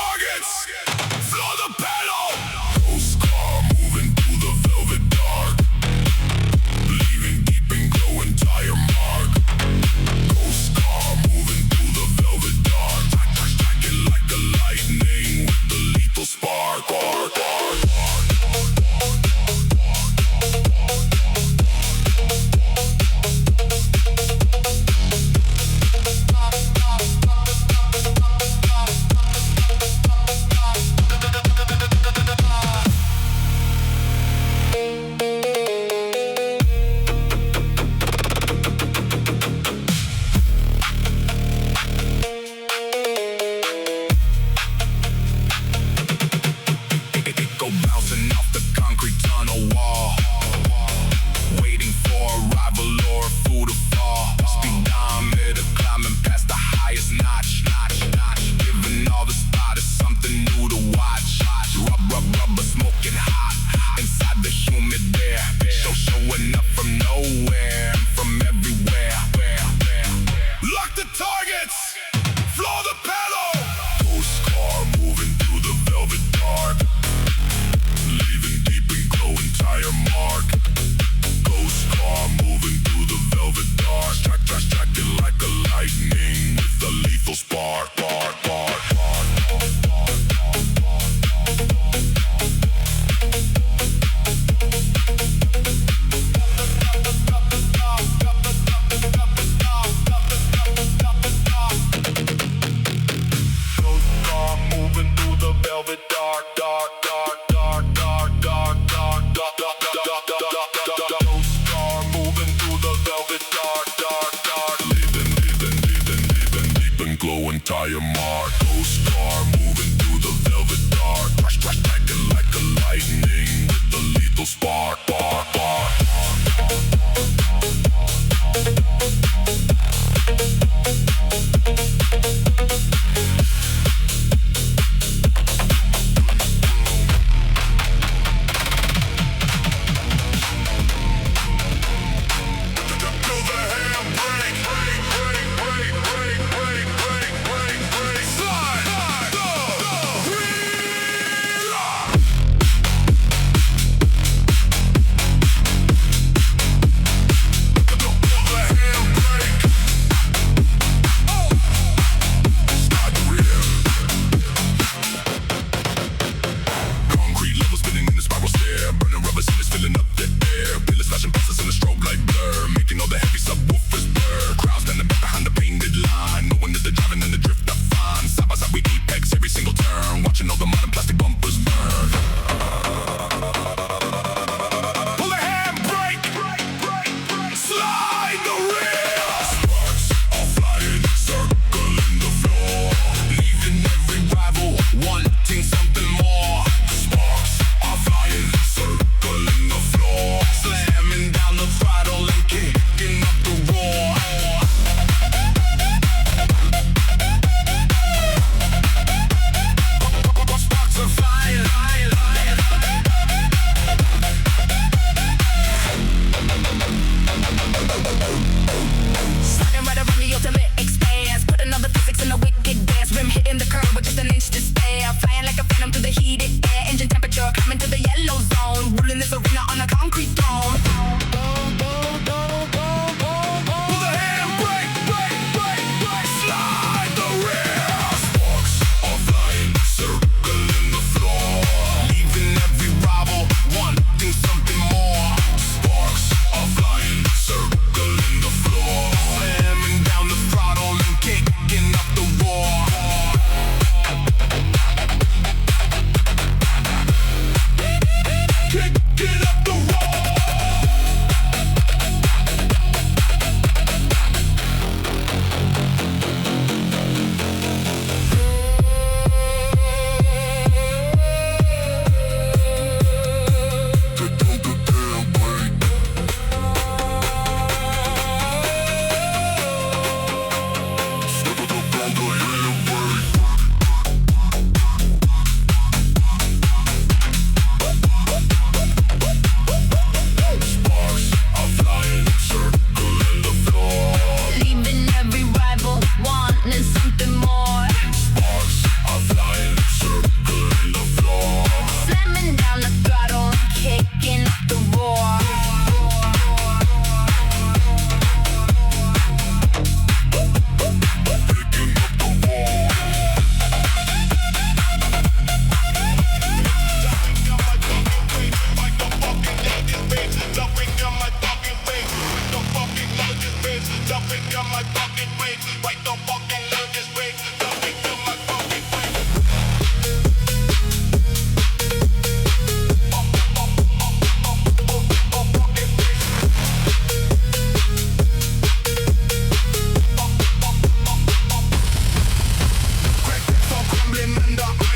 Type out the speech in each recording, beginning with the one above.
targets. Floor the pedal. Ghost car moving through the velvet dark, leaving deep and glowing tire mark. Ghost car moving through the velvet dark, striking like a lightning with the lethal spark.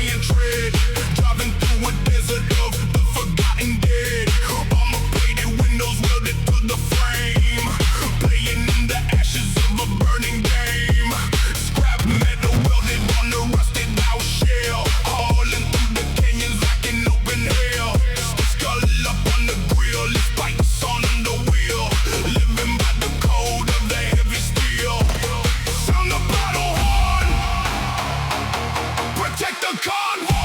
iron tread, driving through a desert of the forgotten dead. Armor-plated windows welded to the frame, playing in the ashes of a burning game. Scrap metal welded on the rusted out shell, hauling through the canyons like an open hell. Skull up on the grill, it's spikes on the wheel, living by the code of the heavy steel. Sound the battle horn, protect the convoy.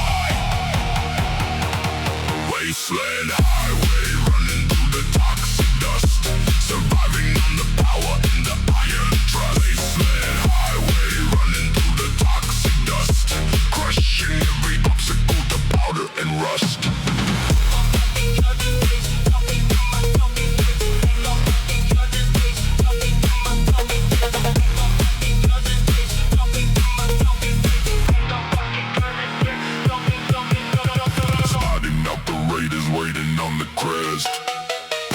Wasteland highway running through the toxic dust, surviving on the power in the iron trust. Wasteland highway running through the toxic dust, crushing every obstacle to powder and rust. Spotting out the raiders waiting on the crest,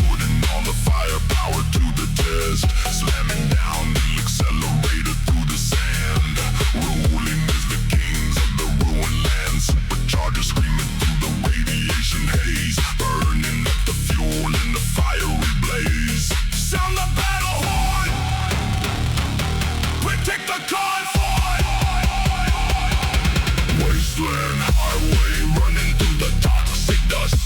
putting all the firepower to the test, slamming down the accelerator through the sand, ruling as the kings of the ruined land. Superchargers screaming through the radiation haze, burning up the fuel in the fiery blaze. Sound the battle horn, protect the convoy. Wasteland highway running through the toxic dust,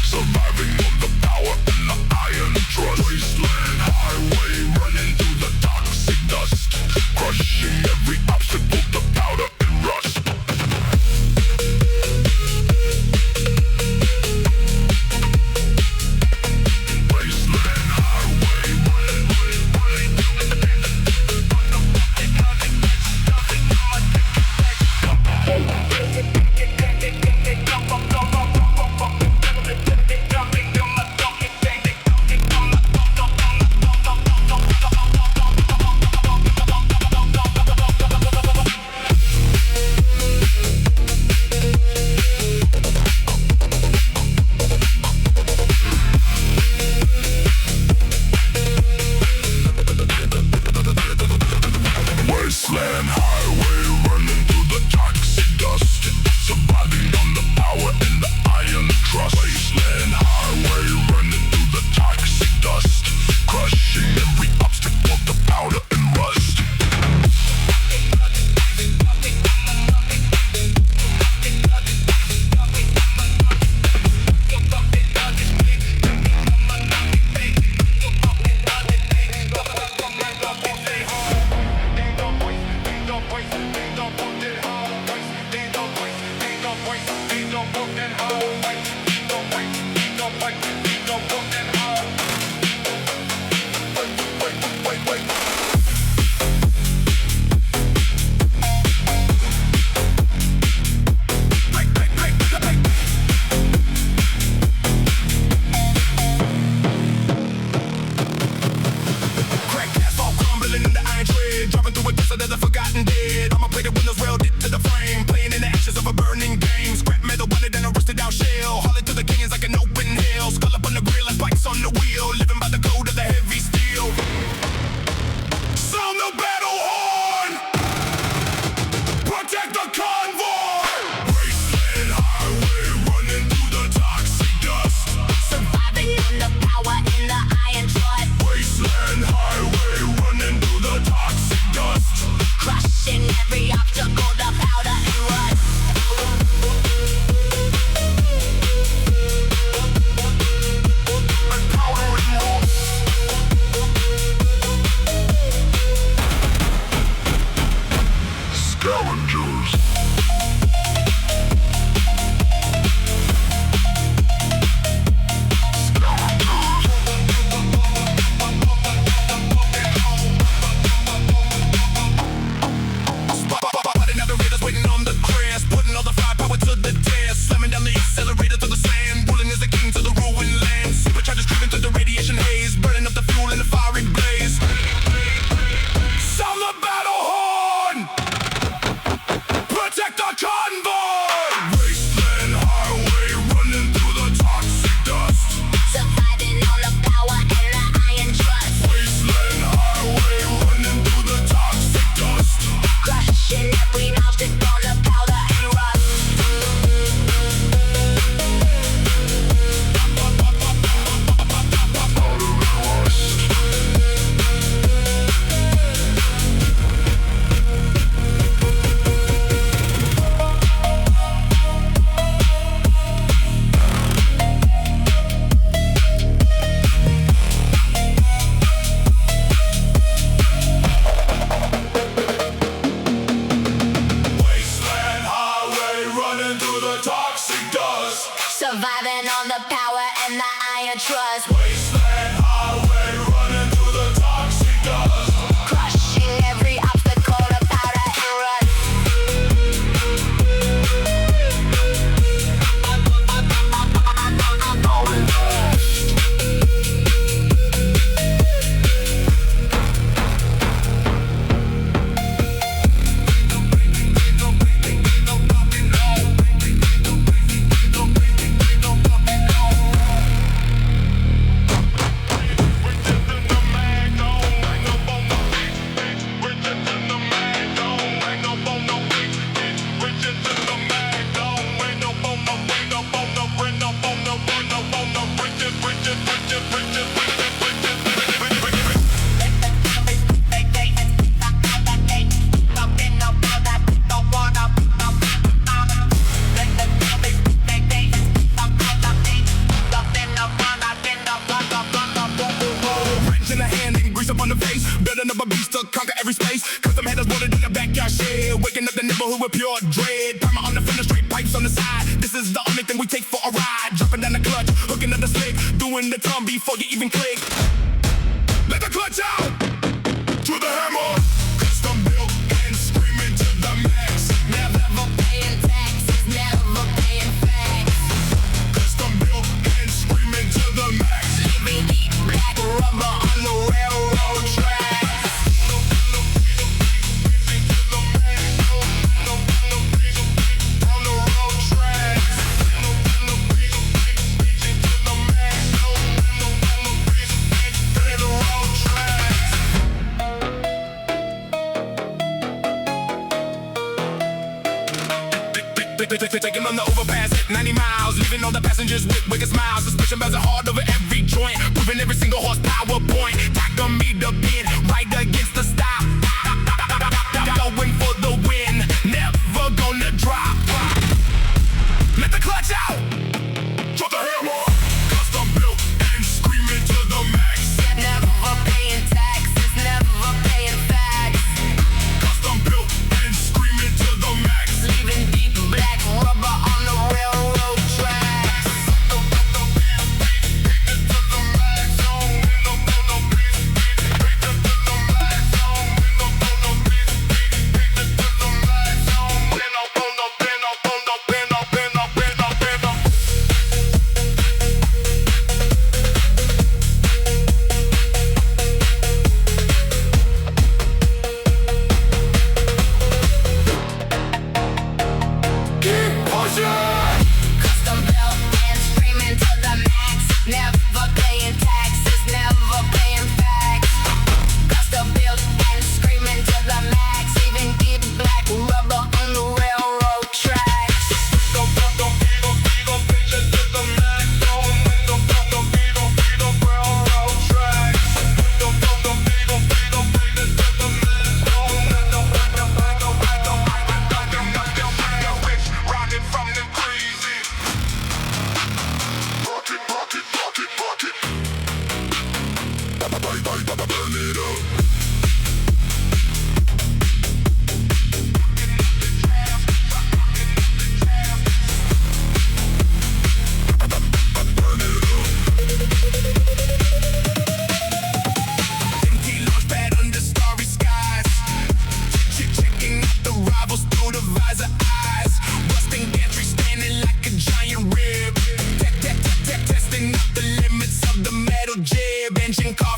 surviving on the power and the iron trust. Wasteland highway running through the toxic dust, crushing every obstacle to powder and rust. Wasteland highway running Wasteland highway running through the toxic dust, surviving on the power and the iron trust. Wasteland highway running through the toxic dust, crushing every obstacle to powder and rust. Crack asphalt crumbling in the iron tread, driving through a desert of the forgotten dead. Armor-plated windows welded to the frame, playing in the ashes of a burning game. Scrap metal welded in a rusted out shell, hauling through the canyons like an open hell. Skull up on the grill and spikes on the wheel, living by the code of the heavy steel. Sound the battle horn, protect the convoy. Wasteland highway running through the toxic dust, Surviving on the power in the iron trust, wasteland highway running through the toxic dust, crushing every obstacle to powder and rust. powder and rust. toxic dust. Surviving on the power and the iron trust. Wasteland highway running through the toxic dust. Crushing every obstacle to powder and rust. In the hand and grease up on the face, building up a beast to conquer every space. Custom headers boarded in the backyard shed, waking up the neighborhood with pure dread. Primer on the fender, straight pipes on the side. This is the only thing we take for a ride. Dropping down the clutch, hooking up the slick, doing the turn before you even click. Let the clutch out to the hammer. Custom built and screaming to the max. Never paying taxes, never paying facts. Custom built and screaming to the max. Leaving deep black rubber on the railroad tracks. Taking on the overpass at 90 miles, leaving all the passengers with wicked smiles. Suspicion bells are hard over every joint, proving every single horsepower point. Tachometer pin right against the stop. Going for the win, never gonna drop. Let the clutch out, drop the hammer. Custom built and screaming to the max. Never paying taxes, never paying facts. Custom built and screaming to the max. Leaving deep black rubber on the railroad tracks. Custom built and screaming to the max. Never paying taxes, never paying facts. Custom built and screaming to the max. Leaving deep black rubber on the railroad tracks. Rockin' from them crazy. Rocket. Burn it up. Empty launch pad under starry skies. Checking out the rivals through the visor eyes. Rusting gantry standing like a giant rib. Testing out the limits of the metal jib. Engine car